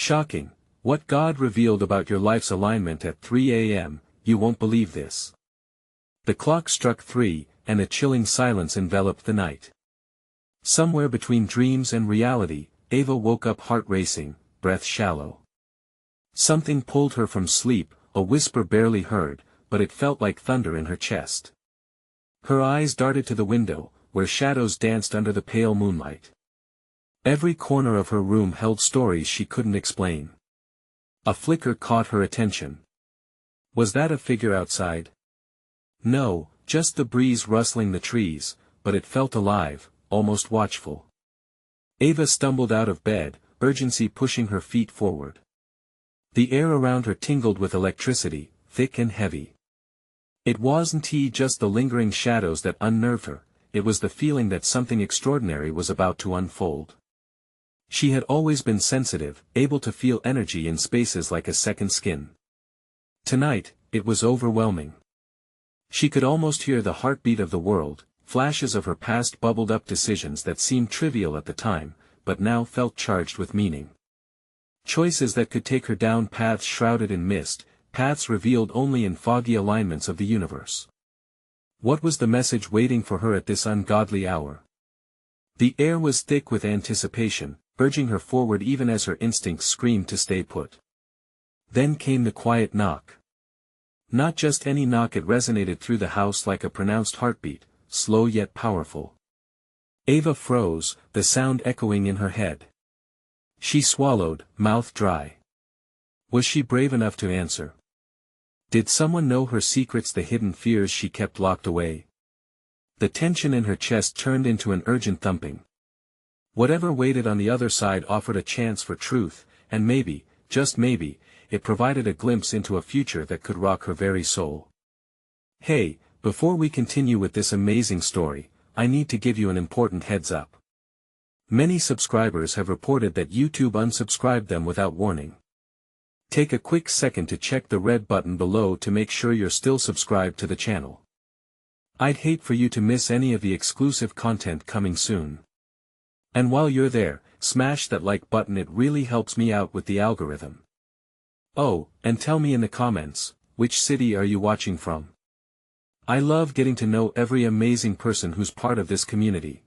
Shocking. What God revealed about your life's alignment at 3 a.m., you won't believe this. The clock struck 3, and a chilling silence enveloped the night. Somewhere between dreams and reality, Ava woke up heart racing, breath shallow. Something pulled her from sleep, a whisper barely heard, but it felt like thunder in her chest. Her eyes darted to the window, where shadows danced under the pale moonlight. Every corner of her room held stories she couldn't explain. A flicker caught her attention. Was that a figure outside? No, just the breeze rustling the trees, but it felt alive, almost watchful. Ava stumbled out of bed, urgency pushing her feet forward. The air around her tingled with electricity, thick and heavy. It wasn't just the lingering shadows that unnerved her, it was the feeling that something extraordinary was about to unfold. She had always been sensitive, able to feel energy in spaces like a second skin. Tonight, it was overwhelming. She could almost hear the heartbeat of the world, flashes of her past bubbled up decisions that seemed trivial at the time, but now felt charged with meaning. Choices that could take her down paths shrouded in mist, paths revealed only in foggy alignments of the universe. What was the message waiting for her at this ungodly hour? The air was thick with anticipation, urging her forward even as her instincts screamed to stay put. Then came the quiet knock. Not just any knock, it resonated through the house like a pronounced heartbeat, slow yet powerful. Ava froze, the sound echoing in her head. She swallowed, mouth dry. Was she brave enough to answer? Did someone know her secrets, the hidden fears she kept locked away? The tension in her chest turned into an urgent thumping. Whatever waited on the other side offered a chance for truth, and maybe, just maybe, it provided a glimpse into a future that could rock her very soul. Hey, before we continue with this amazing story, I need to give you an important heads up. Many subscribers have reported that YouTube unsubscribed them without warning. Take a quick second to check the red button below to make sure you're still subscribed to the channel. I'd hate for you to miss any of the exclusive content coming soon. And while you're there, smash that like button, it really helps me out with the algorithm. Oh, and tell me in the comments, which city are you watching from? I love getting to know every amazing person who's part of this community.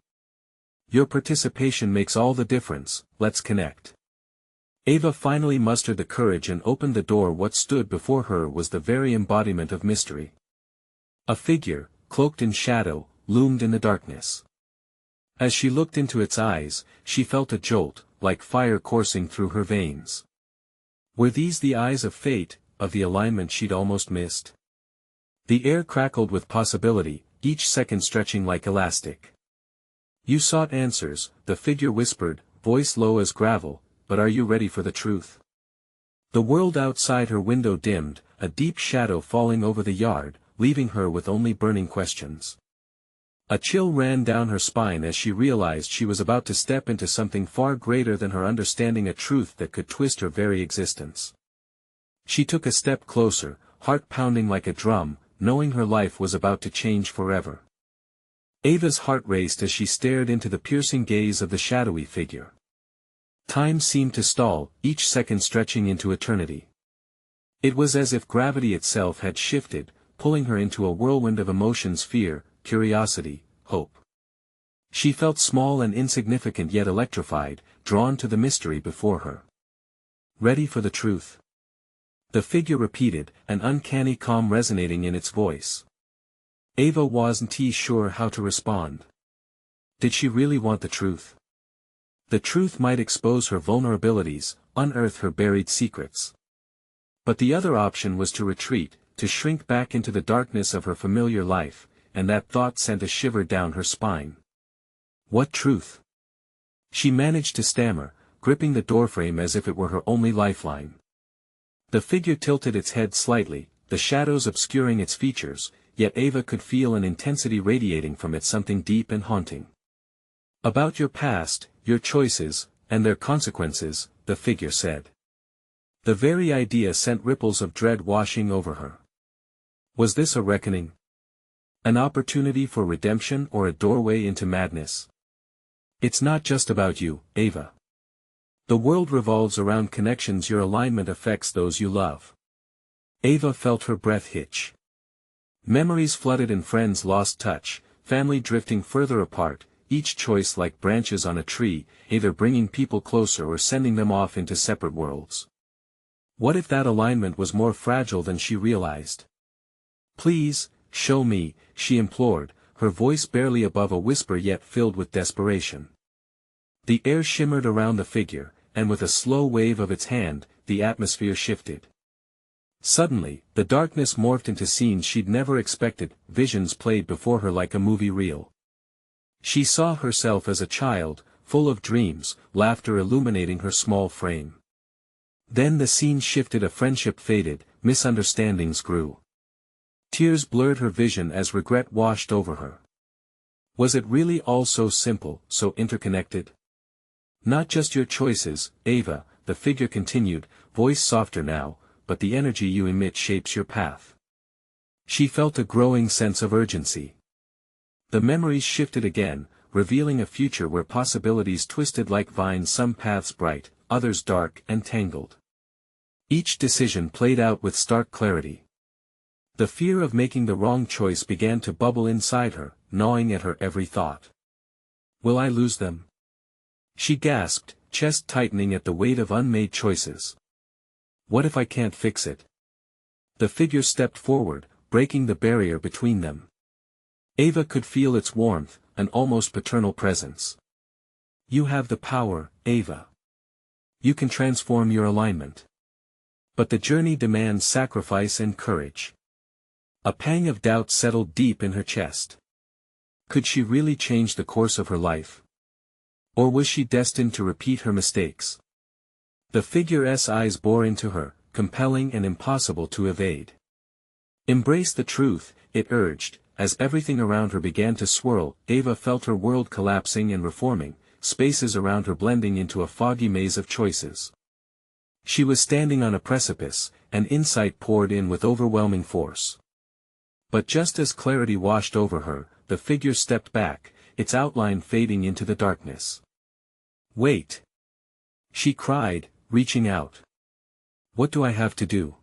Your participation makes all the difference, let's connect. Ava finally mustered the courage and opened the door. What stood before her was the very embodiment of mystery. A figure, cloaked in shadow, loomed in the darkness. As she looked into its eyes, she felt a jolt, like fire coursing through her veins. Were these the eyes of fate, of the alignment she'd almost missed? The air crackled with possibility, each second stretching like elastic. You sought answers, the figure whispered, voice low as gravel, but are you ready for the truth? The world outside her window dimmed, a deep shadow falling over the yard, leaving her with only burning questions. A chill ran down her spine as she realized she was about to step into something far greater than her understanding, a truth that could twist her very existence. She took a step closer, heart pounding like a drum, knowing her life was about to change forever. Ava's heart raced as she stared into the piercing gaze of the shadowy figure. Time seemed to stall, each second stretching into eternity. It was as if gravity itself had shifted, pulling her into a whirlwind of emotions: fear, curiosity, hope. She felt small and insignificant yet electrified, drawn to the mystery before her. Ready for the truth? The figure repeated, an uncanny calm resonating in its voice. Ava wasn't sure how to respond. Did she really want the truth? The truth might expose her vulnerabilities, unearth her buried secrets. But the other option was to retreat, to shrink back into the darkness of her familiar life, and that thought sent a shiver down her spine. What truth? She managed to stammer, gripping the doorframe as if it were her only lifeline. The figure tilted its head slightly, the shadows obscuring its features, yet Ava could feel an intensity radiating from it, something deep and haunting. About your past, your choices, and their consequences, the figure said. The very idea sent ripples of dread washing over her. Was this a reckoning? An opportunity for redemption, or a doorway into madness? It's not just about you, Ava. The world revolves around connections. Your alignment affects those you love. Ava felt her breath hitch. Memories flooded and friends lost touch, family drifting further apart, each choice like branches on a tree, either bringing people closer or sending them off into separate worlds. What if that alignment was more fragile than she realized? Please, show me, she implored, her voice barely above a whisper yet filled with desperation. The air shimmered around the figure, and with a slow wave of its hand, the atmosphere shifted. Suddenly, the darkness morphed into scenes she'd never expected, visions played before her like a movie reel. She saw herself as a child, full of dreams, laughter illuminating her small frame. Then the scene shifted, a friendship faded, misunderstandings grew. Tears blurred her vision as regret washed over her. Was it really all so simple, so interconnected? Not just your choices, Ava, the figure continued, voice softer now, but the energy you emit shapes your path. She felt a growing sense of urgency. The memories shifted again, revealing a future where possibilities twisted like vines, some paths bright, others dark and tangled. Each decision played out with stark clarity. The fear of making the wrong choice began to bubble inside her, gnawing at her every thought. Will I lose them? She gasped, chest tightening at the weight of unmade choices. What if I can't fix it? The figure stepped forward, breaking the barrier between them. Ava could feel its warmth, an almost paternal presence. You have the power, Ava. You can transform your alignment. But the journey demands sacrifice and courage. A pang of doubt settled deep in her chest. Could she really change the course of her life? Or was she destined to repeat her mistakes? The figure's eyes bore into her, compelling and impossible to evade. Embrace the truth, it urged, as everything around her began to swirl. Ava felt her world collapsing and reforming, spaces around her blending into a foggy maze of choices. She was standing on a precipice, and insight poured in with overwhelming force. But just as clarity washed over her, the figure stepped back, its outline fading into the darkness. Wait! She cried, reaching out. What do I have to do?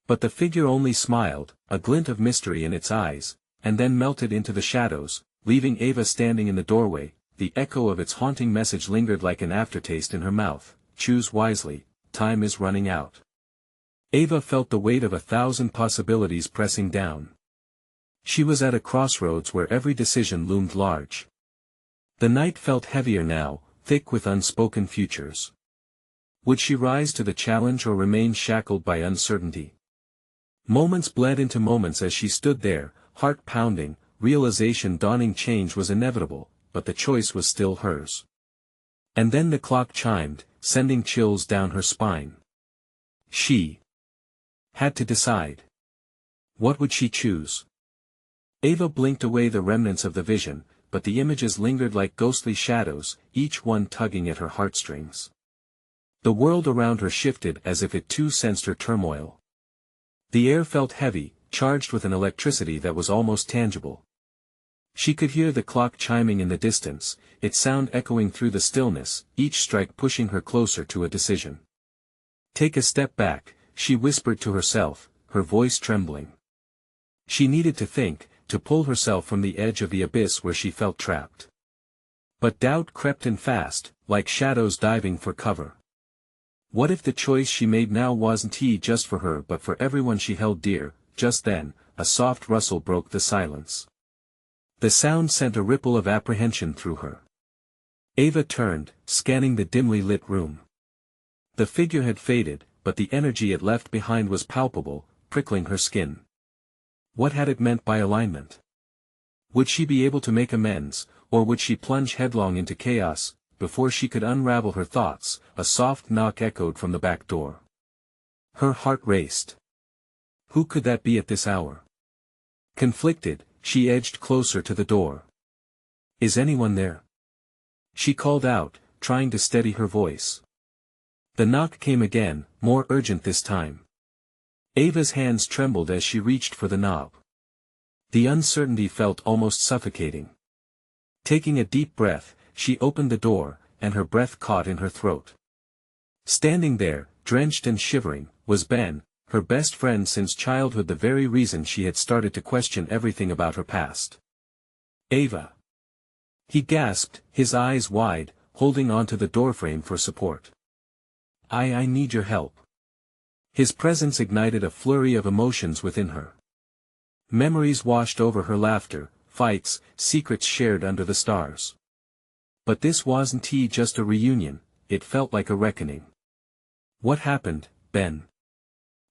But the figure only smiled, a glint of mystery in its eyes, and then melted into the shadows, leaving Ava standing in the doorway. The echo of its haunting message lingered like an aftertaste in her mouth. Choose wisely, time is running out. Ava felt the weight of 1,000 possibilities pressing down. She was at a crossroads where every decision loomed large. The night felt heavier now, thick with unspoken futures. Would she rise to the challenge or remain shackled by uncertainty? Moments bled into moments as she stood there, heart pounding, realization dawning. Change was inevitable, but the choice was still hers. And then the clock chimed, sending chills down her spine. She had to decide. What would she choose? Ava blinked away the remnants of the vision, but the images lingered like ghostly shadows, each one tugging at her heartstrings. The world around her shifted as if it too sensed her turmoil. The air felt heavy, charged with an electricity that was almost tangible. She could hear the clock chiming in the distance, its sound echoing through the stillness, each strike pushing her closer to a decision. Take a step back, she whispered to herself, her voice trembling. She needed to think, to pull herself from the edge of the abyss where she felt trapped. But doubt crept in fast, like shadows diving for cover. What if the choice she made now wasn't just for her but for everyone she held dear? Just then, a soft rustle broke the silence. The sound sent a ripple of apprehension through her. Ava turned, scanning the dimly lit room. The figure had faded, but the energy it left behind was palpable, prickling her skin. What had it meant by alignment? Would she be able to make amends, or would she plunge headlong into chaos? Before she could unravel her thoughts, a soft knock echoed from the back door. Her heart raced. Who could that be at this hour? Conflicted, she edged closer to the door. Is anyone there? She called out, trying to steady her voice. The knock came again, more urgent this time. Ava's hands trembled as she reached for the knob. The uncertainty felt almost suffocating. Taking a deep breath, she opened the door, and her breath caught in her throat. Standing there, drenched and shivering, was Ben, her best friend since childhood, the very reason she had started to question everything about her past. Ava. He gasped, his eyes wide, holding onto the doorframe for support. I need your help. His presence ignited a flurry of emotions within her. Memories washed over her, laughter, fights, secrets shared under the stars. But this wasn't just a reunion, it felt like a reckoning. What happened, Ben?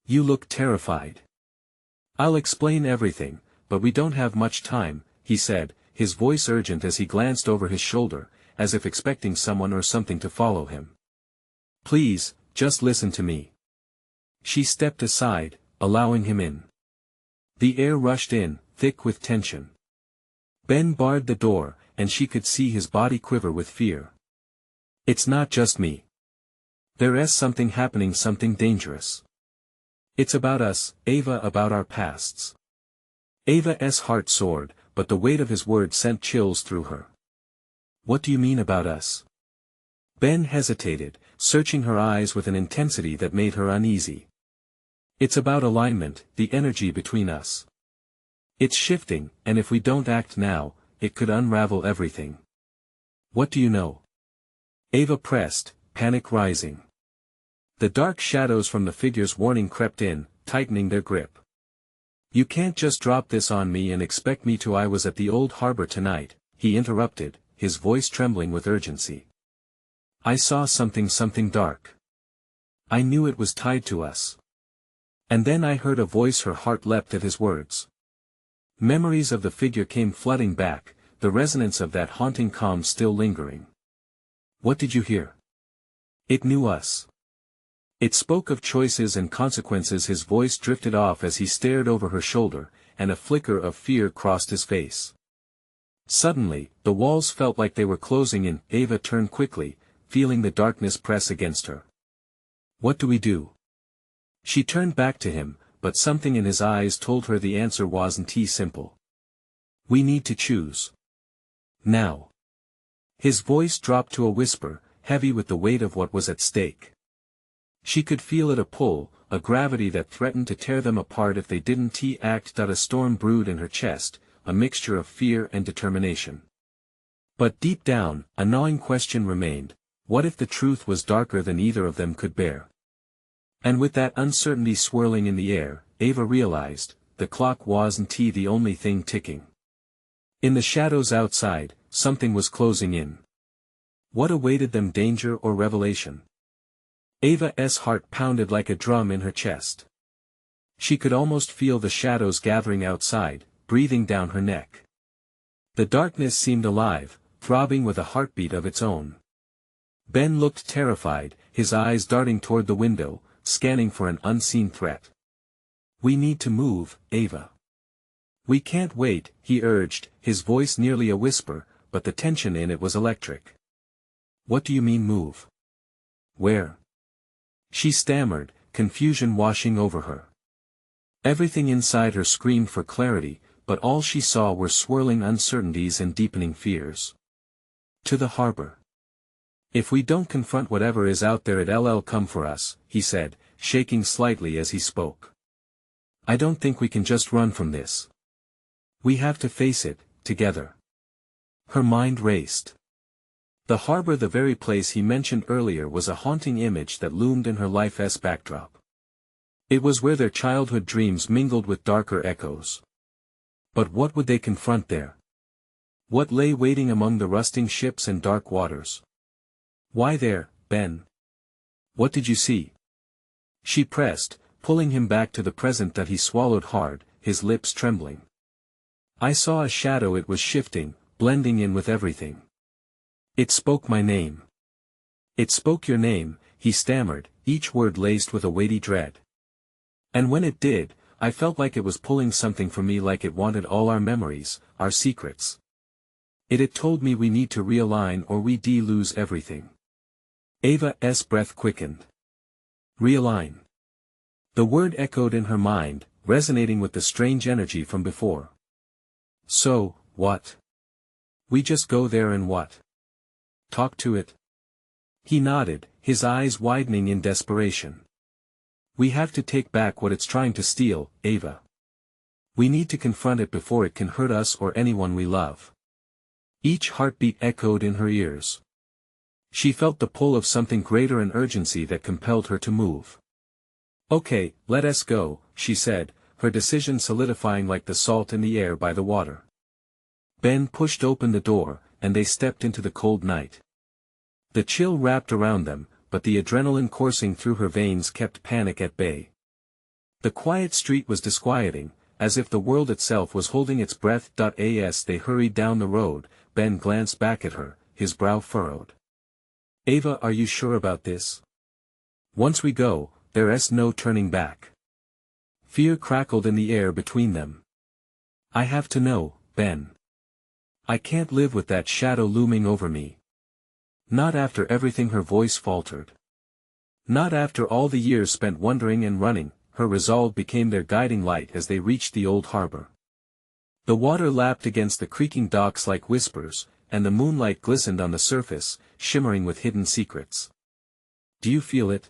You look terrified. I'll explain everything, but we don't have much time, he said, his voice urgent as he glanced over his shoulder, as if expecting someone or something to follow him. Please, just listen to me. She stepped aside, allowing him in. The air rushed in, thick with tension. Ben barred the door, and she could see his body quiver with fear. It's not just me. There's something happening, something dangerous. It's about us, Ava, about our pasts. Ava's heart soared, but the weight of his words sent chills through her. What do you mean about us? Ben hesitated, searching her eyes with an intensity that made her uneasy. It's about alignment, the energy between us. It's shifting, and if we don't act now, it could unravel everything. What do you know? Ava pressed, panic rising. The dark shadows from the figure's warning crept in, tightening their grip. You can't just drop this on me and expect me to. I was at the old harbor tonight, he interrupted, his voice trembling with urgency. I saw something dark. I knew it was tied to us. And then I heard a voice. Her heart leapt at his words. Memories of the figure came flooding back, the resonance of that haunting calm still lingering. What did you hear? It knew us. It spoke of choices and consequences. His voice drifted off as he stared over her shoulder, and a flicker of fear crossed his face. Suddenly, the walls felt like they were closing in. Ava turned quickly, feeling the darkness press against her. What do we do? She turned back to him, but something in his eyes told her the answer wasn't simple. We need to choose. Now. His voice dropped to a whisper, heavy with the weight of what was at stake. She could feel it, a pull, a gravity that threatened to tear them apart if they didn't act. A storm brewed in her chest, a mixture of fear and determination. But deep down, a gnawing question remained: what if the truth was darker than either of them could bear? And with that uncertainty swirling in the air, Ava realized, the clock wasn't the only thing ticking. In the shadows outside, something was closing in. What awaited them, danger or revelation? Ava's heart pounded like a drum in her chest. She could almost feel the shadows gathering outside, breathing down her neck. The darkness seemed alive, throbbing with a heartbeat of its own. Ben looked terrified, his eyes darting toward the window, scanning for an unseen threat. We need to move, Ava. We can't wait, he urged, his voice nearly a whisper, but the tension in it was electric. What do you mean move? Where? She stammered, confusion washing over her. Everything inside her screamed for clarity, but all she saw were swirling uncertainties and deepening fears. To the harbor. If we don't confront whatever is out there, it'll come for us, he said, shaking slightly as he spoke. I don't think we can just run from this. We have to face it, together. Her mind raced. The harbor, the very place he mentioned earlier, was a haunting image that loomed in her life's backdrop. It was where their childhood dreams mingled with darker echoes. But what would they confront there? What lay waiting among the rusting ships and dark waters? Why there, Ben? What did you see? She pressed, pulling him back to the present that he swallowed hard, his lips trembling. I saw a shadow. It was shifting, blending in with everything. It spoke my name. It spoke your name, he stammered, each word laced with a weighty dread. And when it did, I felt like it was pulling something from me, like it wanted all our memories, our secrets. It had told me we need to realign or we lose everything. Ava's breath quickened. Realign. The word echoed in her mind, resonating with the strange energy from before. So, what? We just go there and what? Talk to it? He nodded, his eyes widening in desperation. We have to take back what it's trying to steal, Ava. We need to confront it before it can hurt us or anyone we love. Each heartbeat echoed in her ears. She felt the pull of something greater and urgency that compelled her to move. Okay, let us go, she said, her decision solidifying like the salt in the air by the water. Ben pushed open the door, and they stepped into the cold night. The chill wrapped around them, but the adrenaline coursing through her veins kept panic at bay. The quiet street was disquieting, as if the world itself was holding its breath. As they hurried down the road, Ben glanced back at her, his brow furrowed. Ava, are you sure about this? Once we go, there's no turning back. Fear crackled in the air between them. I have to know, Ben. I can't live with that shadow looming over me. Not after everything. Her voice faltered. Not after all the years spent wondering and running. Her resolve became their guiding light as they reached the old harbor. The water lapped against the creaking docks like whispers, and the moonlight glistened on the surface, shimmering with hidden secrets. Do you feel it?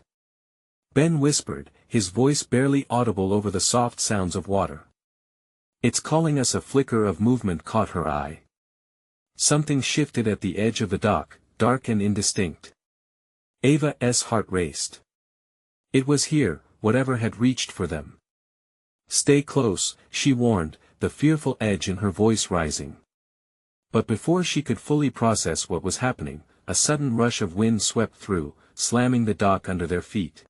Ben whispered, his voice barely audible over the soft sounds of water. It's calling us. A flicker of movement caught her eye. Something shifted at the edge of the dock, dark and indistinct. Ava's heart raced. It was here, whatever had reached for them. Stay close, she warned, the fearful edge in her voice rising. But before she could fully process what was happening, a sudden rush of wind swept through, slamming the dock under their feet.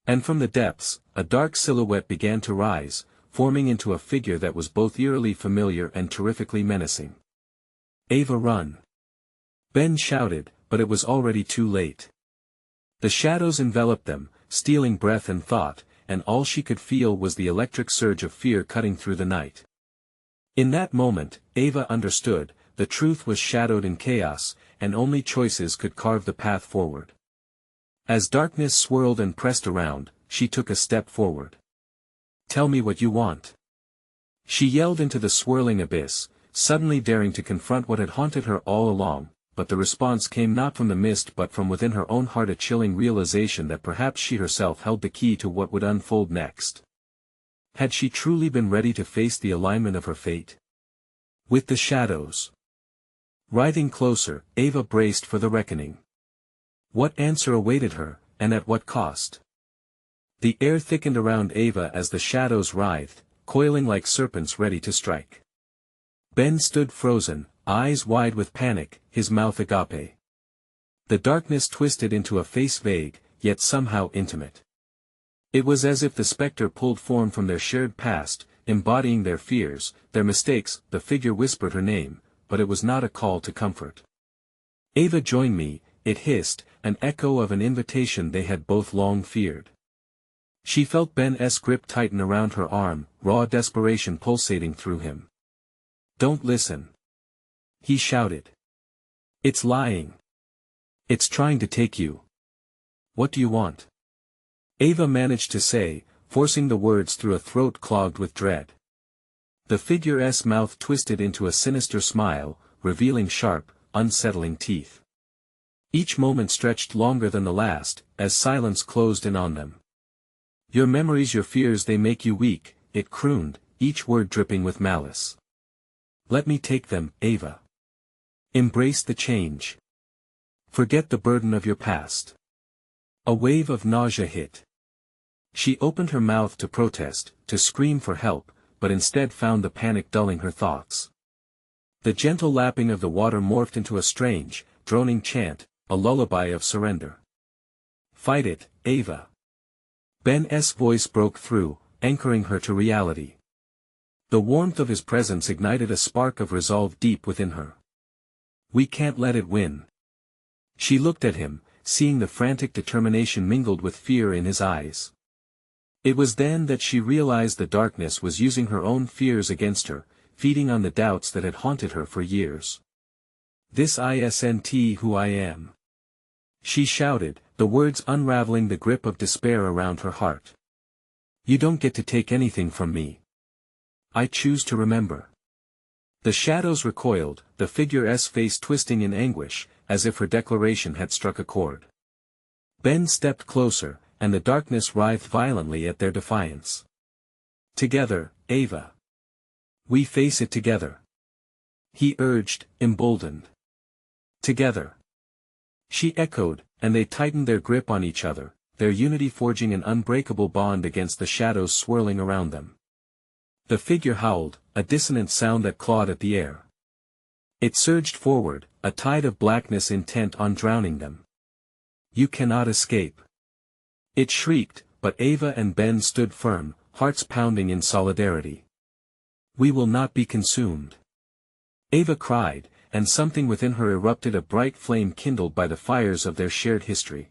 And from the depths, a dark silhouette began to rise, forming into a figure that was both eerily familiar and terrifically menacing. Ava, run! Ben shouted, but it was already too late. The shadows enveloped them, stealing breath and thought, and all she could feel was the electric surge of fear cutting through the night. In that moment, Ava understood, the truth was shadowed in chaos, and only choices could carve the path forward. As darkness swirled and pressed around, she took a step forward. Tell me what you want. She yelled into the swirling abyss, suddenly daring to confront what had haunted her all along, but the response came not from the mist but from within her own heart, a chilling realization that perhaps she herself held the key to what would unfold next. Had she truly been ready to face the alignment of her fate? With the shadows writhing closer, Ava braced for the reckoning. What answer awaited her, and at what cost? The air thickened around Ava as the shadows writhed, coiling like serpents ready to strike. Ben stood frozen, eyes wide with panic, his mouth agape. The darkness twisted into a face vague, yet somehow intimate. It was as if the specter pulled form from their shared past, embodying their fears, their mistakes. The figure whispered her name, but it was not a call to comfort. Ava, join me, it hissed, an echo of an invitation they had both long feared. She felt Ben's grip tighten around her arm, raw desperation pulsating through him. Don't listen. He shouted. It's lying. It's trying to take you. What do you want? Ava managed to say, forcing the words through a throat clogged with dread. The figure's mouth twisted into a sinister smile, revealing sharp, unsettling teeth. Each moment stretched longer than the last, as silence closed in on them. Your memories, your fears, they make you weak, it crooned, each word dripping with malice. Let me take them, Ava. Embrace the change. Forget the burden of your past. A wave of nausea hit. She opened her mouth to protest, to scream for help, but instead found the panic dulling her thoughts. The gentle lapping of the water morphed into a strange, droning chant, a lullaby of surrender. Fight it, Ava. Ben's voice broke through, anchoring her to reality. The warmth of his presence ignited a spark of resolve deep within her. We can't let it win. She looked at him, seeing the frantic determination mingled with fear in his eyes. It was then that she realized the darkness was using her own fears against her, feeding on the doubts that had haunted her for years. This isn't who I am. She shouted, the words unraveling the grip of despair around her heart. You don't get to take anything from me. I choose to remember. The shadows recoiled, the figure's face twisting in anguish, as if her declaration had struck a chord. Ben stepped closer, and the darkness writhed violently at their defiance. "Together, Ava. We face it together," he urged, emboldened. "Together." She echoed, and they tightened their grip on each other, their unity forging an unbreakable bond against the shadows swirling around them. The figure howled, a dissonant sound that clawed at the air. It surged forward, a tide of blackness intent on drowning them. "You cannot escape." It shrieked, but Ava and Ben stood firm, hearts pounding in solidarity. "We will not be consumed," Ava cried, and something within her erupted, a bright flame kindled by the fires of their shared history.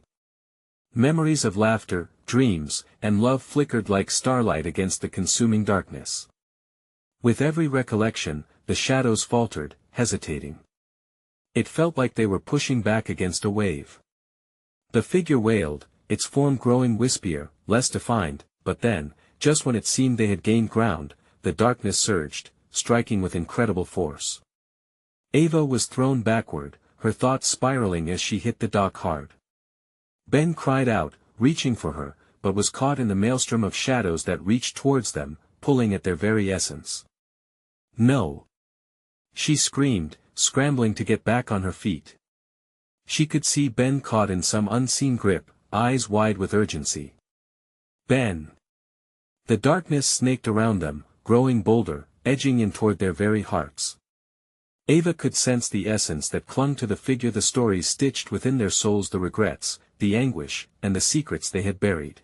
Memories of laughter, dreams, and love flickered like starlight against the consuming darkness. With every recollection, the shadows faltered, hesitating. It felt like they were pushing back against a wave. The figure wailed, its form growing wispier, less defined, but then, just when it seemed they had gained ground, the darkness surged, striking with incredible force. Ava was thrown backward, her thoughts spiraling as she hit the dock hard. Ben cried out, reaching for her, but was caught in the maelstrom of shadows that reached towards them, pulling at their very essence. "No!" she screamed, scrambling to get back on her feet. She could see Ben caught in some unseen grip, eyes wide with urgency. "Ben!" The darkness snaked around them, growing bolder, edging in toward their very hearts. Ava could sense the essence that clung to the figure, the stories stitched within their souls, the regrets, the anguish, and the secrets they had buried.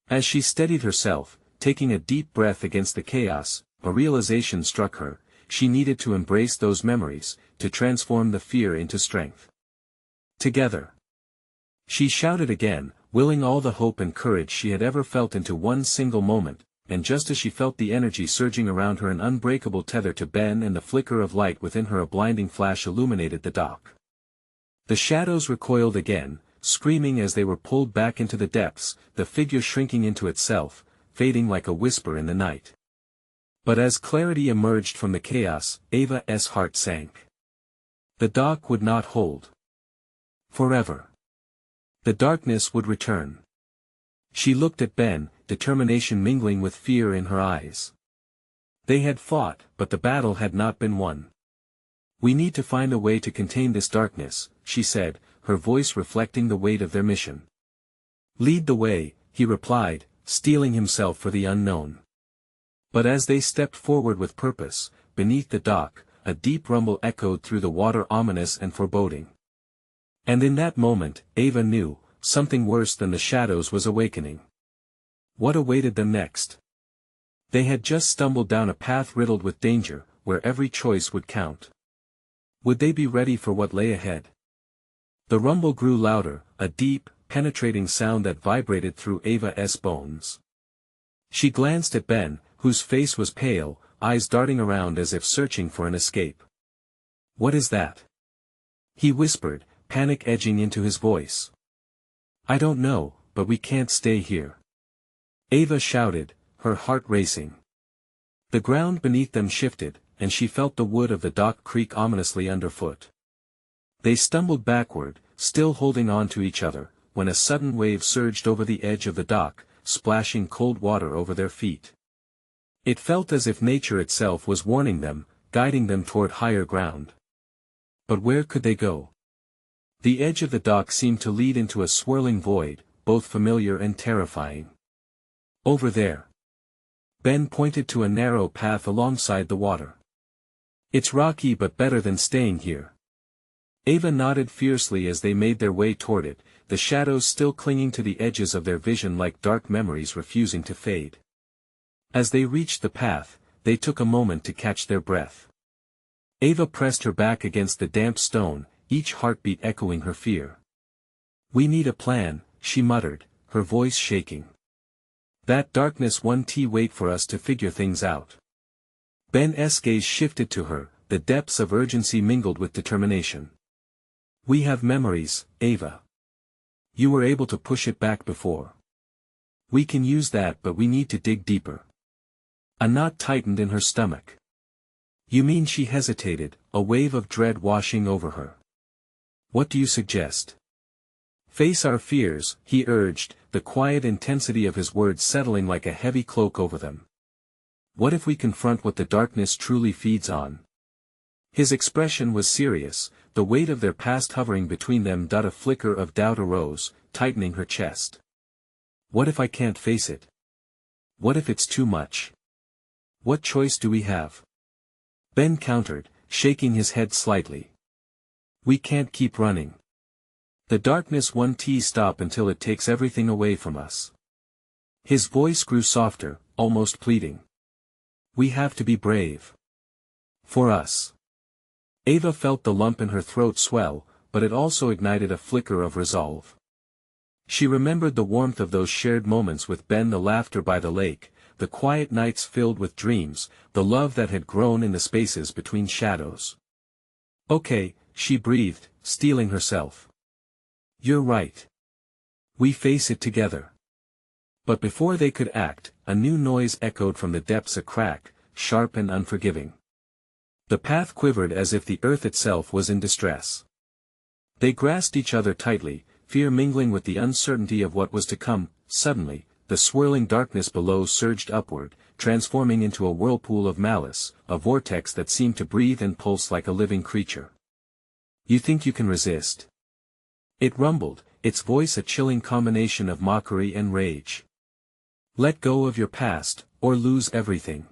As she steadied herself, taking a deep breath against the chaos, a realization struck her: she needed to embrace those memories, to transform the fear into strength. "Together!" she shouted again, willing all the hope and courage she had ever felt into one single moment, and just as she felt the energy surging around her, an unbreakable tether to Ben and the flicker of light within her, a blinding flash illuminated the dock. The shadows recoiled again, screaming as they were pulled back into the depths, the figure shrinking into itself, fading like a whisper in the night. But as clarity emerged from the chaos, Ava's heart sank. The dock would not hold forever. The darkness would return. She looked at Ben, determination mingling with fear in her eyes. They had fought, but the battle had not been won. "We need to find a way to contain this darkness," she said, her voice reflecting the weight of their mission. "Lead the way," he replied, steeling himself for the unknown. But as they stepped forward with purpose, beneath the dock, a deep rumble echoed through the water, ominous and foreboding. And in that moment, Ava knew, something worse than the shadows was awakening. What awaited them next? They had just stumbled down a path riddled with danger, where every choice would count. Would they be ready for what lay ahead? The rumble grew louder, a deep, penetrating sound that vibrated through Ava's bones. She glanced at Ben, whose face was pale, eyes darting around as if searching for an escape. "What is that?" he whispered, panic edging into his voice. "I don't know, but we can't stay here," Ava shouted, her heart racing. The ground beneath them shifted, and she felt the wood of the dock creak ominously underfoot. They stumbled backward, still holding on to each other, when a sudden wave surged over the edge of the dock, splashing cold water over their feet. It felt as if nature itself was warning them, guiding them toward higher ground. But where could they go? The edge of the dock seemed to lead into a swirling void, both familiar and terrifying. "Over there." Ben pointed to a narrow path alongside the water. "It's rocky, but better than staying here." Ava nodded fiercely as they made their way toward it, the shadows still clinging to the edges of their vision like dark memories refusing to fade. As they reached the path, they took a moment to catch their breath. Ava pressed her back against the damp stone, each heartbeat echoing her fear. "We need a plan," she muttered, her voice shaking. "That darkness won't wait for us to figure things out." Ben's gaze shifted to her, the depths of urgency mingled with determination. "We have memories, Ava. You were able to push it back before. We can use that, but we need to dig deeper." A knot tightened in her stomach. "You mean?" She hesitated, a wave of dread washing over her. What do you suggest? Face our fears, he urged, the quiet intensity of his words settling like a heavy cloak over them. What if we confront what the darkness truly feeds on? His expression was serious, the weight of their past hovering between them. A flicker of doubt arose, tightening her chest. What if I can't face it? What if it's too much? What choice do we have? Ben countered, shaking his head slightly. We can't keep running. The darkness won't stop until it takes everything away from us. His voice grew softer, almost pleading. We have to be brave. For us. Ava felt the lump in her throat swell, but it also ignited a flicker of resolve. She remembered the warmth of those shared moments with Ben, the laughter by the lake, the quiet nights filled with dreams, the love that had grown in the spaces between shadows. Okay, she breathed, steeling herself. You're right. We face it together. But before they could act, a new noise echoed from the depths, a crack, sharp and unforgiving. The path quivered as if the earth itself was in distress. They grasped each other tightly, fear mingling with the uncertainty of what was to come. Suddenly, the swirling darkness below surged upward, transforming into a whirlpool of malice, a vortex that seemed to breathe and pulse like a living creature. You think you can resist? It rumbled, its voice a chilling combination of mockery and rage. Let go of your past, or lose everything.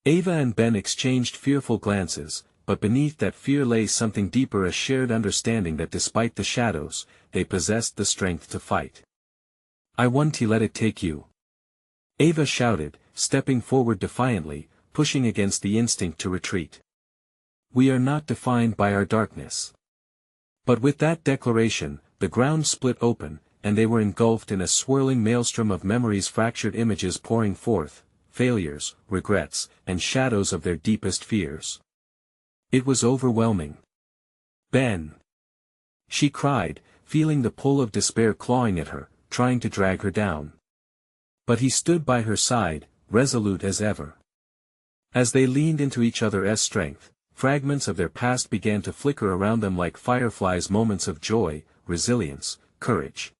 Ava and Ben exchanged fearful glances, but beneath that fear lay something deeper, a shared understanding that despite the shadows, they possessed the strength to fight. I won't let it take you. Ava shouted, stepping forward defiantly, pushing against the instinct to retreat. We are not defined by our darkness. But with that declaration, the ground split open, and they were engulfed in a swirling maelstrom of memories, fractured images pouring forth, failures, regrets, and shadows of their deepest fears. It was overwhelming. Ben! She cried, feeling the pull of despair clawing at her, trying to drag her down. But he stood by her side, resolute as ever. As they leaned into each other's strength, fragments of their past began to flicker around them like fireflies, moments of joy, resilience, courage.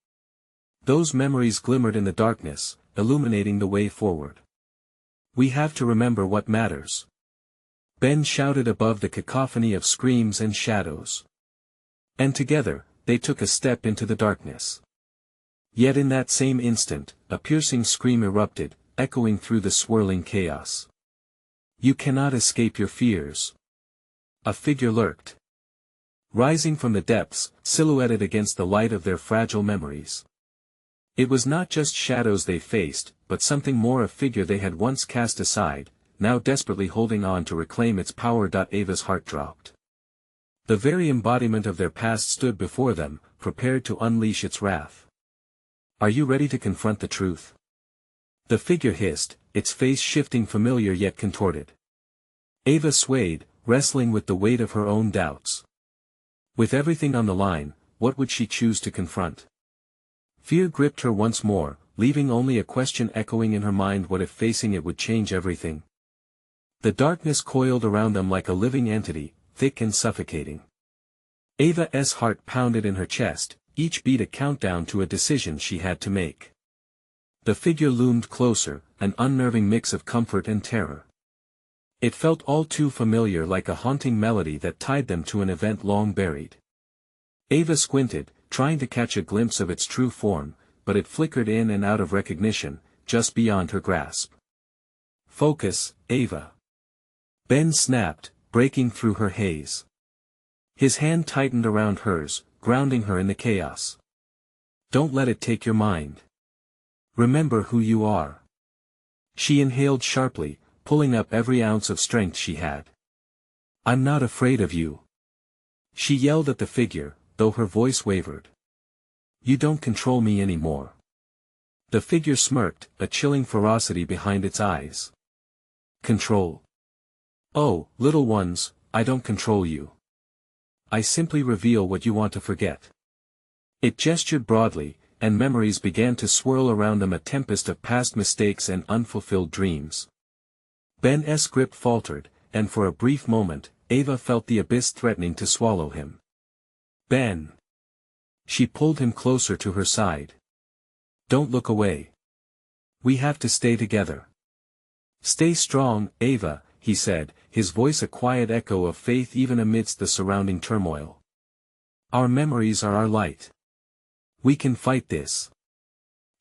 Those memories glimmered in the darkness, illuminating the way forward. We have to remember what matters. Ben shouted above the cacophony of screams and shadows. And together, they took a step into the darkness. Yet in that same instant, a piercing scream erupted, echoing through the swirling chaos. You cannot escape your fears. A figure lurked. Rising from the depths, silhouetted against the light of their fragile memories. It was not just shadows they faced, but something more, a figure they had once cast aside, now desperately holding on to reclaim its power. Ava's heart dropped. The very embodiment of their past stood before them, prepared to unleash its wrath. Are you ready to confront the truth? The figure hissed, its face shifting, familiar yet contorted. Ava swayed, wrestling with the weight of her own doubts. With everything on the line, what would she choose to confront? Fear gripped her once more, leaving only a question echoing in her mind: what if facing it would change everything? The darkness coiled around them like a living entity, thick and suffocating. Ava's heart pounded in her chest, each beat a countdown to a decision she had to make. The figure loomed closer, an unnerving mix of comfort and terror. It felt all too familiar, like a haunting melody that tied them to an event long buried. Ava squinted, trying to catch a glimpse of its true form, but it flickered in and out of recognition, just beyond her grasp. Focus, Ava. Ben snapped, breaking through her haze. His hand tightened around hers, grounding her in the chaos. Don't let it take your mind. Remember who you are. She inhaled sharply, pulling up every ounce of strength she had. I'm not afraid of you. She yelled at the figure, though her voice wavered. You don't control me anymore. The figure smirked, a chilling ferocity behind its eyes. Control? Oh, little ones, I don't control you. I simply reveal what you want to forget. It gestured broadly, and memories began to swirl around them, a tempest of past mistakes and unfulfilled dreams. Ben's grip faltered, and for a brief moment, Ava felt the abyss threatening to swallow him. Ben. She pulled him closer to her side. Don't look away. We have to stay together. Stay strong, Ava, he said, his voice a quiet echo of faith even amidst the surrounding turmoil. Our memories are our light. We can fight this.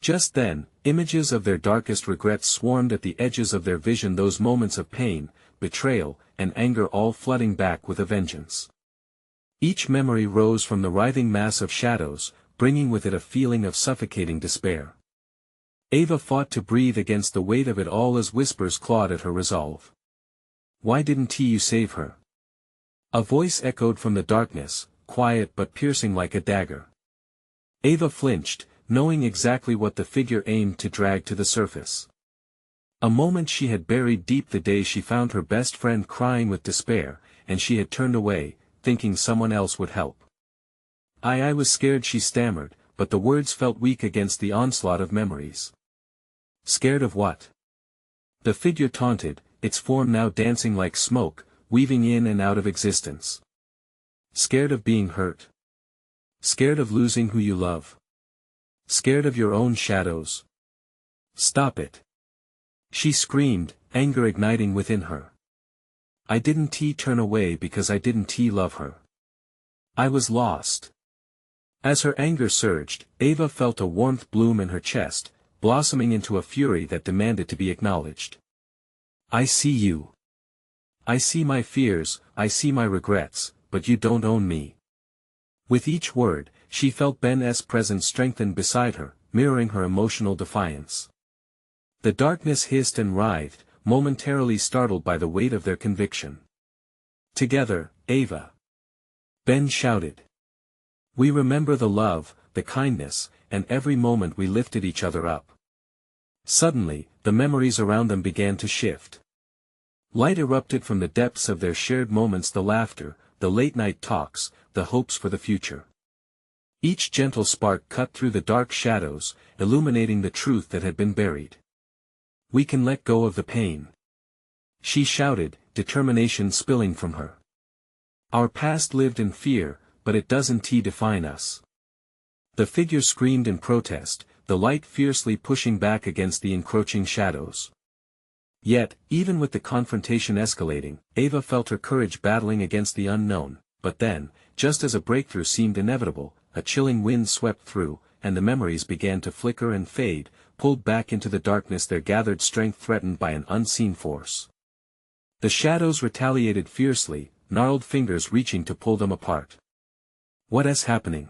Just then, images of their darkest regrets swarmed at the edges of their vision, those moments of pain, betrayal, and anger all flooding back with a vengeance. Each memory rose from the writhing mass of shadows, bringing with it a feeling of suffocating despair. Ava fought to breathe against the weight of it all as whispers clawed at her resolve. Why didn't you save her? A voice echoed from the darkness, quiet but piercing like a dagger. Ava flinched, knowing exactly what the figure aimed to drag to the surface. A moment she had buried deep the day she found her best friend crying with despair, and she had turned away, thinking someone else would help. I was scared, she stammered, but the words felt weak against the onslaught of memories. Scared of what? The figure taunted, its form now dancing like smoke, weaving in and out of existence. Scared of being hurt? Scared of losing who you love? Scared of your own shadows? Stop it! She screamed, anger igniting within her. I didn't turn away because I didn't love her. I was lost. As her anger surged, Ava felt a warmth bloom in her chest, blossoming into a fury that demanded to be acknowledged. I see you. I see my fears, I see my regrets, but you don't own me. With each word, she felt Ben's presence strengthen beside her, mirroring her emotional defiance. The darkness hissed and writhed, momentarily startled by the weight of their conviction. Together, Ava. Ben shouted. We remember the love, the kindness, and every moment we lifted each other up. Suddenly, the memories around them began to shift. Light erupted from the depths of their shared moments, the laughter, the late-night talks, the hopes for the future. Each gentle spark cut through the dark shadows, illuminating the truth that had been buried. We can let go of the pain. She shouted, determination spilling from her. Our past lived in fear, but it doesn't define us. The figure screamed in protest, the light fiercely pushing back against the encroaching shadows. Yet, even with the confrontation escalating, Ava felt her courage battling against the unknown, but then, just as a breakthrough seemed inevitable, a chilling wind swept through, and the memories began to flicker and fade, pulled back into the darkness, their gathered strength threatened by an unseen force. The shadows retaliated fiercely, gnarled fingers reaching to pull them apart. What is happening?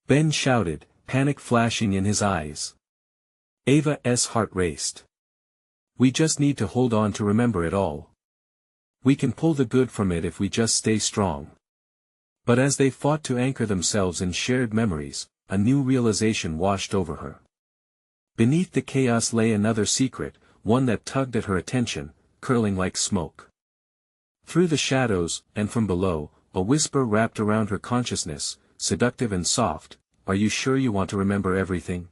Ben shouted, panic flashing in his eyes. Ava's heart raced. We just need to hold on to remember it all. We can pull the good from it if we just stay strong. But as they fought to anchor themselves in shared memories, a new realization washed over her. Beneath the chaos lay another secret, one that tugged at her attention, curling like smoke. Through the shadows, and from below, a whisper wrapped around her consciousness, seductive and soft. Are you sure you want to remember everything?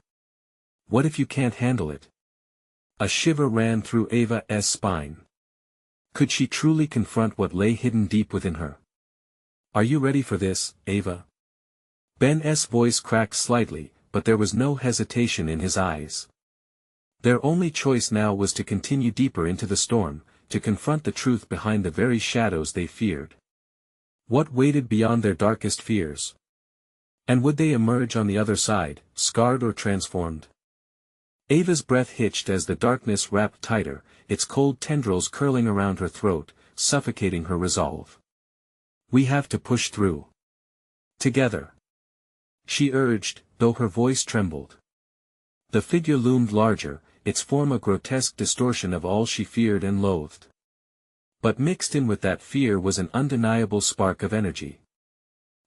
What if you can't handle it? A shiver ran through Ava's spine. Could she truly confront what lay hidden deep within her? Are you ready for this, Ava? Ben's voice cracked slightly, but there was no hesitation in his eyes. Their only choice now was to continue deeper into the storm, to confront the truth behind the very shadows they feared. What waited beyond their darkest fears? And would they emerge on the other side, scarred or transformed? Ava's breath hitched as the darkness wrapped tighter, its cold tendrils curling around her throat, suffocating her resolve. We have to push through. Together. She urged, though her voice trembled. The figure loomed larger, its form a grotesque distortion of all she feared and loathed. But mixed in with that fear was an undeniable spark of energy.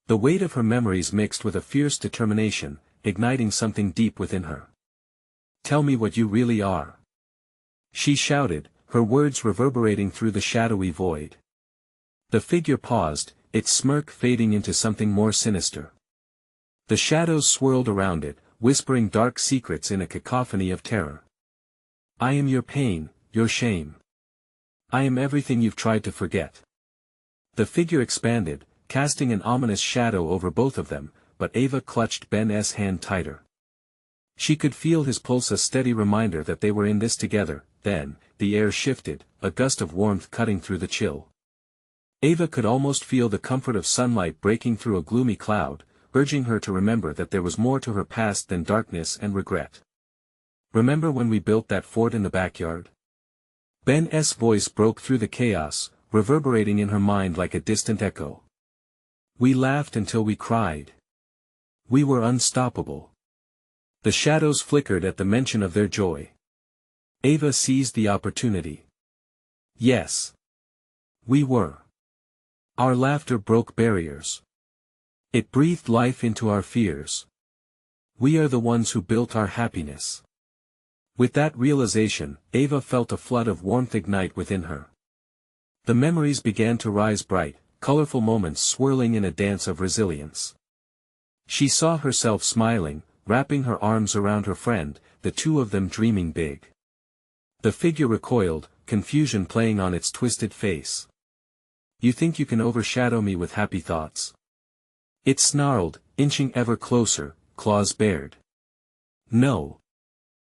The weight of her memories mixed with a fierce determination, igniting something deep within her. Tell me what you really are. She shouted, her words reverberating through the shadowy void. The figure paused, its smirk fading into something more sinister. The shadows swirled around it, whispering dark secrets in a cacophony of terror. I am your pain, your shame. I am everything you've tried to forget. The figure expanded, casting an ominous shadow over both of them, but Ava clutched Ben's hand tighter. She could feel his pulse, a steady reminder that they were in this together. Then, the air shifted, a gust of warmth cutting through the chill. Ava could almost feel the comfort of sunlight breaking through a gloomy cloud, urging her to remember that there was more to her past than darkness and regret. "Remember when we built that fort in the backyard?" Ben's voice broke through the chaos, reverberating in her mind like a distant echo. "We laughed until we cried. We were unstoppable." The shadows flickered at the mention of their joy. Ava seized the opportunity. "Yes. We were. Our laughter broke barriers. It breathed life into our fears. We are the ones who built our happiness." With that realization, Ava felt a flood of warmth ignite within her. The memories began to rise, bright, colorful moments swirling in a dance of resilience. She saw herself smiling, wrapping her arms around her friend, the two of them dreaming big. The figure recoiled, confusion playing on its twisted face. "You think you can overshadow me with happy thoughts?" It snarled, inching ever closer, claws bared. "No."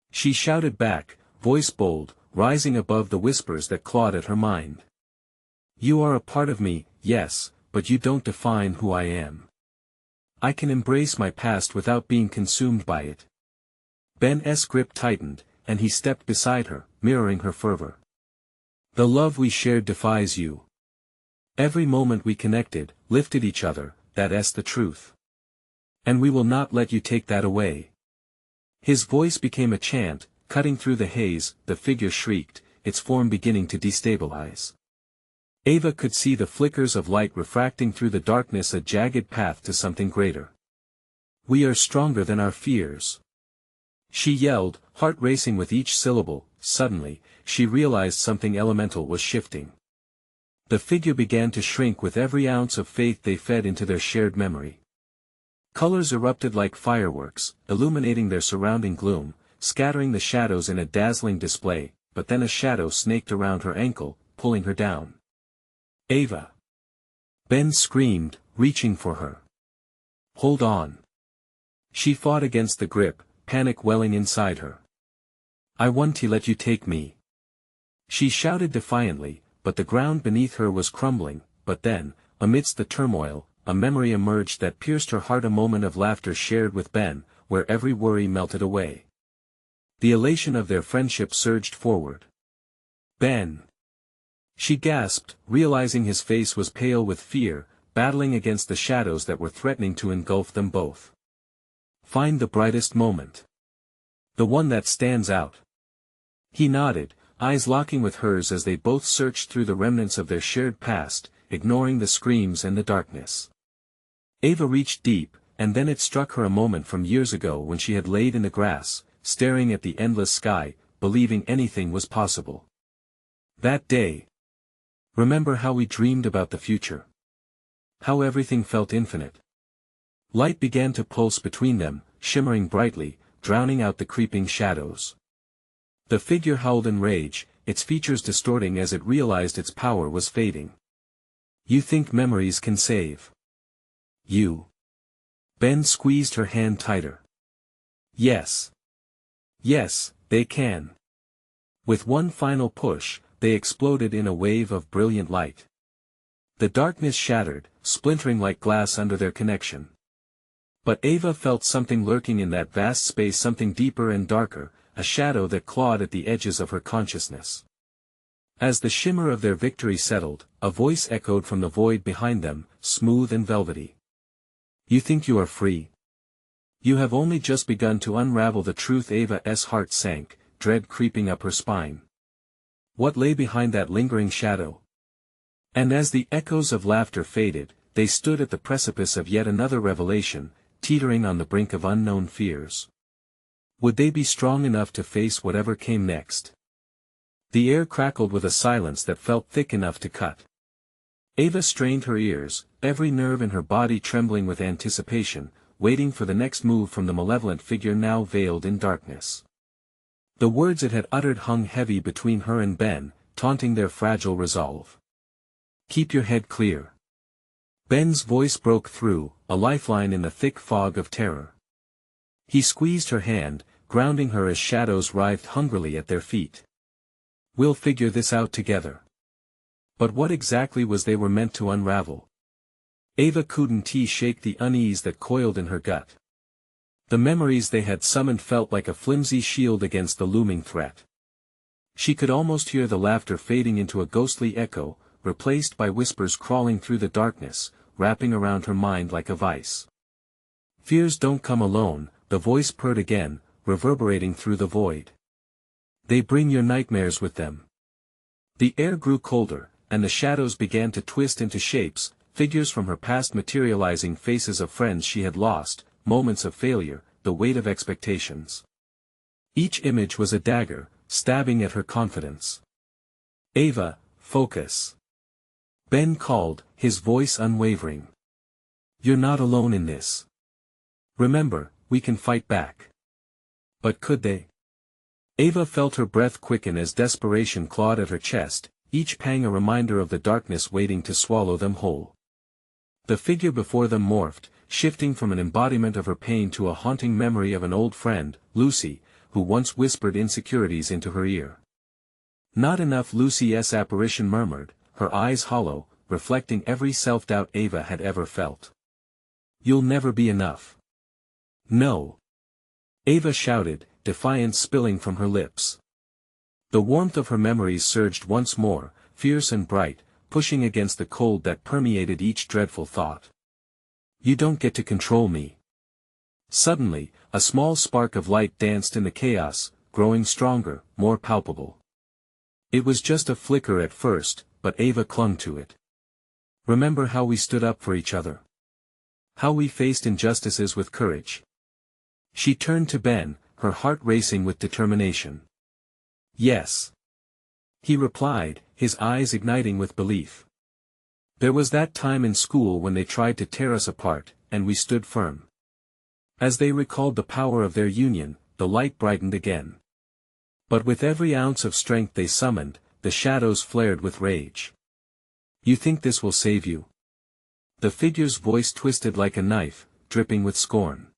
She shouted back, voice bold, rising above the whispers that clawed at her mind. "You are a part of me, yes, but you don't define who I am. I can embrace my past without being consumed by it." Ben's grip tightened, and he stepped beside her, mirroring her fervor. "The love we shared defies you. Every moment we connected, lifted each other, that's the truth. And we will not let you take that away." His voice became a chant, cutting through the haze. The figure shrieked, its form beginning to destabilize. Ava could see the flickers of light refracting through the darkness, a jagged path to something greater. "We are stronger than our fears," she yelled, heart racing with each syllable. Suddenly, she realized something elemental was shifting. The figure began to shrink with every ounce of faith they fed into their shared memory. Colors erupted like fireworks, illuminating their surrounding gloom, scattering the shadows in a dazzling display, but then a shadow snaked around her ankle, pulling her down. "Ava!" Ben screamed, reaching for her. "Hold on." She fought against the grip, panic welling inside her. "I want to let you take me," she shouted defiantly, but the ground beneath her was crumbling. But then, amidst the turmoil, a memory emerged that pierced her heart, a moment of laughter shared with Ben, where every worry melted away. The elation of their friendship surged forward. "Ben!" she gasped, realizing his face was pale with fear, battling against the shadows that were threatening to engulf them both. "Find the brightest moment. The one that stands out." He nodded, eyes locking with hers as they both searched through the remnants of their shared past, ignoring the screams and the darkness. Ava reached deep, and then it struck her, a moment from years ago when she had laid in the grass, staring at the endless sky, believing anything was possible. That day. Remember how we dreamed about the future? How everything felt infinite? Light began to pulse between them, shimmering brightly, drowning out the creeping shadows. The figure howled in rage, its features distorting as it realized its power was fading. "You think memories can save you?" Ben squeezed her hand tighter. "Yes. Yes, they can." With one final push, they exploded in a wave of brilliant light. The darkness shattered, splintering like glass under their connection. But Ava felt something lurking in that vast space, something deeper and darker, a shadow that clawed at the edges of her consciousness. As the shimmer of their victory settled, a voice echoed from the void behind them, smooth and velvety. "You think you are free? You have only just begun to unravel the truth." Ava's heart sank, dread creeping up her spine. What lay behind that lingering shadow? And as the echoes of laughter faded, they stood at the precipice of yet another revelation, teetering on the brink of unknown fears. Would they be strong enough to face whatever came next? The air crackled with a silence that felt thick enough to cut. Ava strained her ears, every nerve in her body trembling with anticipation, waiting for the next move from the malevolent figure now veiled in darkness. The words it had uttered hung heavy between her and Ben, taunting their fragile resolve. "Keep your head clear. Ben's voice broke through, a lifeline in the thick fog of terror. He squeezed her hand, grounding her as shadows writhed hungrily at their feet. "We'll figure this out together." But what exactly was they were meant to unravel? Ava couldn't shake the unease that coiled in her gut. The memories they had summoned felt like a flimsy shield against the looming threat. She could almost hear the laughter fading into a ghostly echo, replaced by whispers crawling through the darkness, wrapping around her mind like a vice. "Fears don't come alone," the voice purred again, reverberating through the void. "They bring your nightmares with them." The air grew colder, and the shadows began to twist into shapes, figures from her past materializing, faces of friends she had lost, moments of failure, the weight of expectations. Each image was a dagger, stabbing at her confidence. "Ava, focus." Ben called, his voice unwavering. "You're not alone in this. Remember, we can fight back." But could they? Ava felt her breath quicken as desperation clawed at her chest, each pang a reminder of the darkness waiting to swallow them whole. The figure before them morphed, shifting from an embodiment of her pain to a haunting memory of an old friend, Lucy, who once whispered insecurities into her ear. "Not enough," Lucy's apparition murmured, her eyes hollow, reflecting every self-doubt Ava had ever felt. "You'll never be enough." "No!" Ava shouted, defiance spilling from her lips. The warmth of her memories surged once more, fierce and bright, pushing against the cold that permeated each dreadful thought. "You don't get to control me." Suddenly, a small spark of light danced in the chaos, growing stronger, more palpable. It was just a flicker at first, but Ava clung to it. "Remember how we stood up for each other? How we faced injustices with courage?" She turned to Ben, her heart racing with determination. "Yes," he replied, his eyes igniting with belief. "There was that time in school when they tried to tear us apart, and we stood firm." As they recalled the power of their union, the light brightened again. But with every ounce of strength they summoned, the shadows flared with rage. "You think this will save you?" The figure's voice twisted like a knife, dripping with scorn.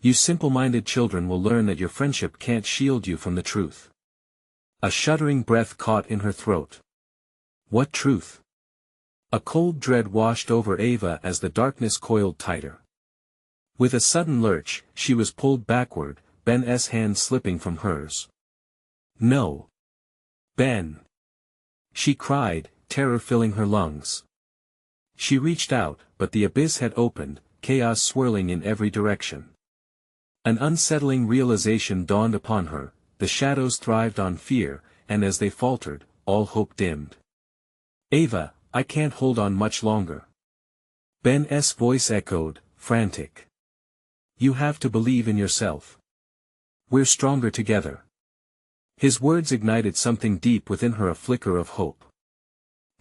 "You simple-minded children will learn that your friendship can't shield you from the truth." A shuddering breath caught in her throat. What truth? A cold dread washed over Ava as the darkness coiled tighter. With a sudden lurch, she was pulled backward, Ben's hand slipping from hers. "No. Ben!" she cried, terror filling her lungs. She reached out, but the abyss had opened, chaos swirling in every direction. An unsettling realization dawned upon her: the shadows thrived on fear, and as they faltered, all hope dimmed. "Ava, I can't hold on much longer." Ben's voice echoed, frantic. "You have to believe in yourself. We're stronger together." His words ignited something deep within her, a flicker of hope.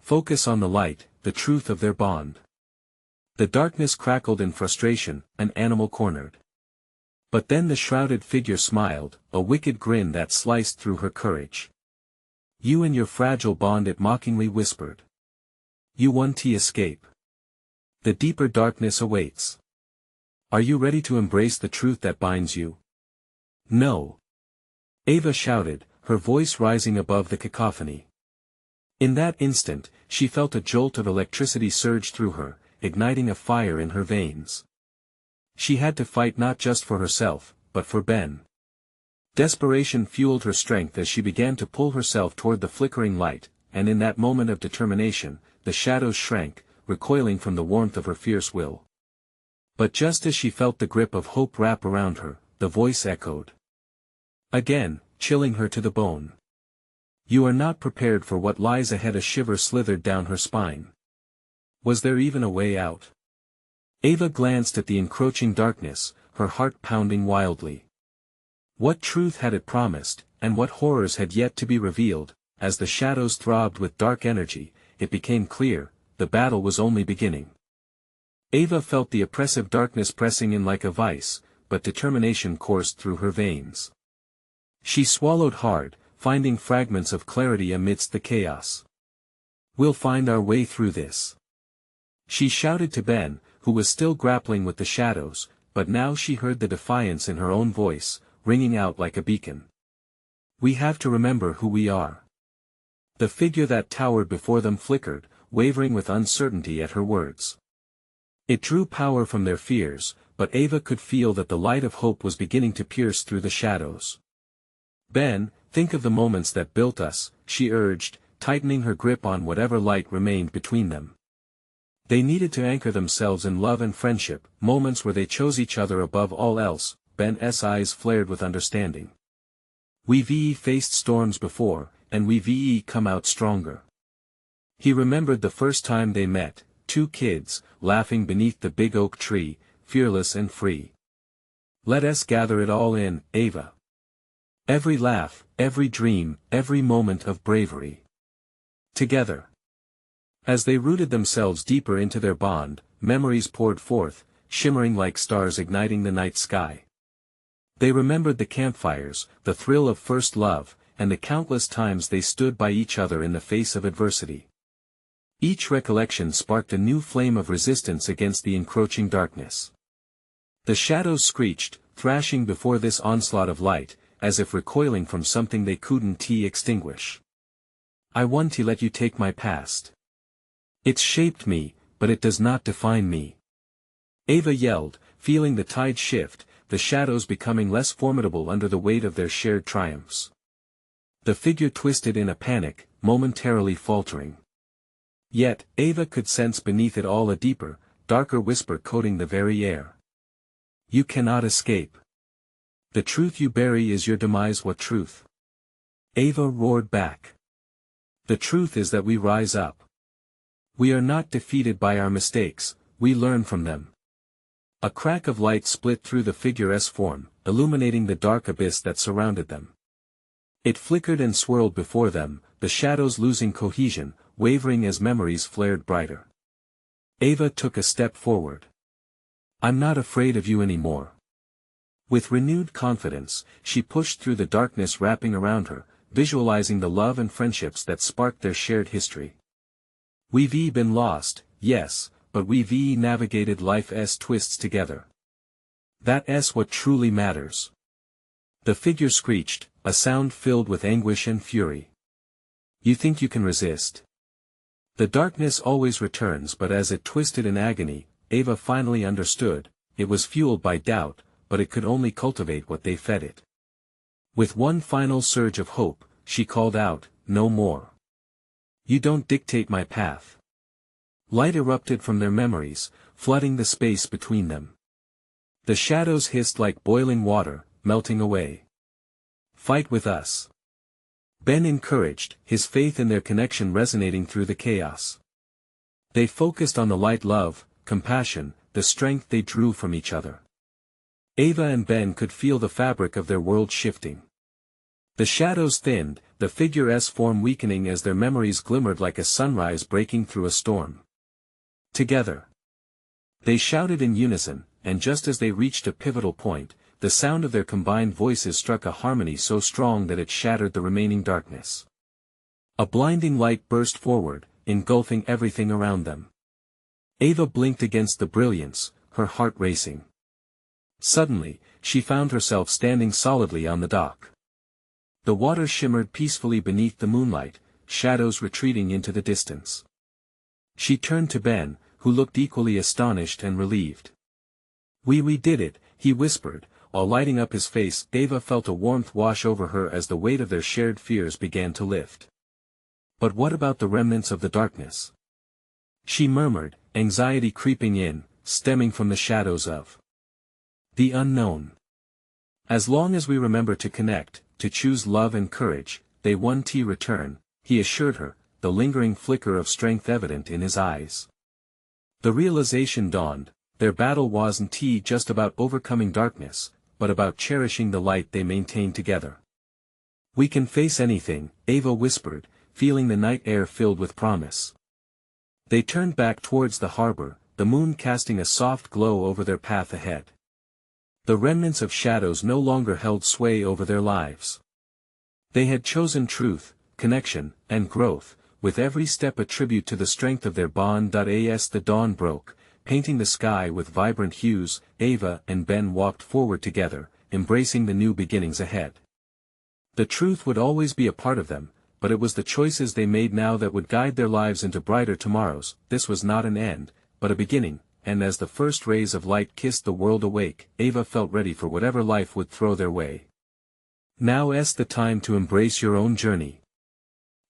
Focus on the light, the truth of their bond. The darkness crackled in frustration, an animal cornered. But then the shrouded figure smiled, a wicked grin that sliced through her courage. "You and your fragile bond," it mockingly whispered. "You won to escape. The deeper darkness awaits. Are you ready to embrace the truth that binds you?" "No!" Ava shouted, her voice rising above the cacophony. In that instant, she felt a jolt of electricity surge through her, igniting a fire in her veins. She had to fight not just for herself, but for Ben. Desperation fueled her strength as she began to pull herself toward the flickering light, and in that moment of determination, the shadows shrank, recoiling from the warmth of her fierce will. But just as she felt the grip of hope wrap around her, the voice echoed again, chilling her to the bone. "You are not prepared for what lies ahead." A shiver slithered down her spine. Was there even a way out? Ava glanced at the encroaching darkness, her heart pounding wildly. What truth had it promised, and what horrors had yet to be revealed? As the shadows throbbed with dark energy, it became clear, the battle was only beginning. Ava felt the oppressive darkness pressing in like a vice, but determination coursed through her veins. She swallowed hard, finding fragments of clarity amidst the chaos. "We'll find our way through this." She shouted to Ben, who was still grappling with the shadows, but now she heard the defiance in her own voice, ringing out like a beacon. We have to remember who we are. The figure that towered before them flickered, wavering with uncertainty at her words. It drew power from their fears, but Ava could feel that the light of hope was beginning to pierce through the shadows. Ben, think of the moments that built us, she urged, tightening her grip on whatever light remained between them. They needed to anchor themselves in love and friendship, moments where they chose each other above all else. Ben's eyes flared with understanding. We've faced storms before, and we've come out stronger. He remembered the first time they met, two kids, laughing beneath the big oak tree, fearless and free. Let us gather it all in, Ava. Every laugh, every dream, every moment of bravery. Together. As they rooted themselves deeper into their bond, memories poured forth, shimmering like stars igniting the night sky. They remembered the campfires, the thrill of first love, and the countless times they stood by each other in the face of adversity. Each recollection sparked a new flame of resistance against the encroaching darkness. The shadows screeched, thrashing before this onslaught of light, as if recoiling from something they couldn't extinguish. I want to let you take my past. It's shaped me, but it does not define me. Ava yelled, feeling the tide shift, the shadows becoming less formidable under the weight of their shared triumphs. The figure twisted in a panic, momentarily faltering. Yet, Ava could sense beneath it all a deeper, darker whisper coating the very air. You cannot escape. The truth you bury is your demise. What truth? Ava roared back. The truth is that we rise up. We are not defeated by our mistakes, we learn from them. A crack of light split through the figure's form, illuminating the dark abyss that surrounded them. It flickered and swirled before them, the shadows losing cohesion, wavering as memories flared brighter. Ava took a step forward. I'm not afraid of you anymore. With renewed confidence, she pushed through the darkness wrapping around her, visualizing the love and friendships that sparked their shared history. We've been lost, yes, but we've navigated life's twists together. That's what truly matters. The figure screeched, a sound filled with anguish and fury. You think you can resist? The darkness always returns, but as it twisted in agony, Ava finally understood, it was fueled by doubt, but it could only cultivate what they fed it. With one final surge of hope, she called out, no more. You don't dictate my path. Light erupted from their memories, flooding the space between them. The shadows hissed like boiling water, melting away. Fight with us. Ben encouraged, his faith in their connection resonating through the chaos. They focused on the light, love, compassion, the strength they drew from each other. Ava and Ben could feel the fabric of their world shifting. The shadows thinned, the figure's form weakening as their memories glimmered like a sunrise breaking through a storm. Together. They shouted in unison, and just as they reached a pivotal point, the sound of their combined voices struck a harmony so strong that it shattered the remaining darkness. A blinding light burst forward, engulfing everything around them. Ava blinked against the brilliance, her heart racing. Suddenly, she found herself standing solidly on the dock. The water shimmered peacefully beneath the moonlight, shadows retreating into the distance. She turned to Ben, who looked equally astonished and relieved. We did it, he whispered, while lighting up his face. Ava felt a warmth wash over her as the weight of their shared fears began to lift. But what about the remnants of the darkness? She murmured, anxiety creeping in, stemming from the shadows of the unknown. As long as we remember to connect, to choose love and courage, they won't return, he assured her, the lingering flicker of strength evident in his eyes. The realization dawned, their battle wasn't just about overcoming darkness, but about cherishing the light they maintained together. We can face anything, Ava whispered, feeling the night air filled with promise. They turned back towards the harbor, the moon casting a soft glow over their path ahead. The remnants of shadows no longer held sway over their lives. They had chosen truth, connection, and growth, with every step a tribute to the strength of their bond. As the dawn broke, painting the sky with vibrant hues, Ava and Ben walked forward together, embracing the new beginnings ahead. The truth would always be a part of them, but it was the choices they made now that would guide their lives into brighter tomorrows. This was not an end, but a beginning, and as the first rays of light kissed the world awake, Ava felt ready for whatever life would throw their way. Now's the time to embrace your own journey.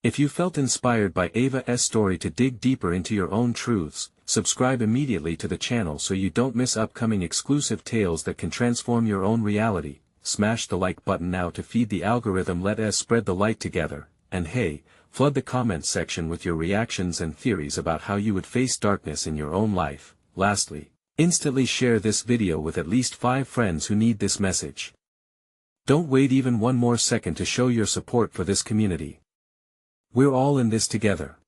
If you felt inspired by Ava's story to dig deeper into your own truths, subscribe immediately to the channel so you don't miss upcoming exclusive tales that can transform your own reality. Smash the like button now to feed the algorithm. Let us spread the light together, and hey, flood the comments section with your reactions and theories about how you would face darkness in your own life. Lastly, instantly share this video with at least 5 friends who need this message. Don't wait even one more second to show your support for this community. We're all in this together.